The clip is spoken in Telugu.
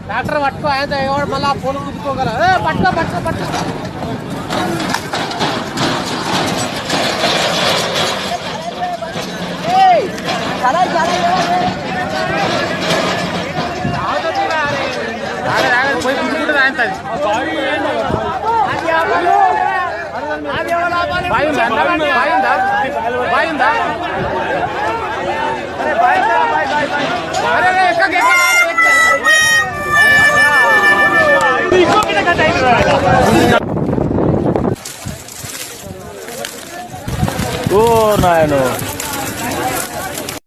ట్రాక్టర్ పట్టుకో ఆయన ఎవడు మళ్ళీ ఫోన్ కుట్టుకోగల పట్టుకో పట్టుకో పట్టుకో పోయి కుట్టుకుంటుంది ఆయన బాయిందా ఓ నాయను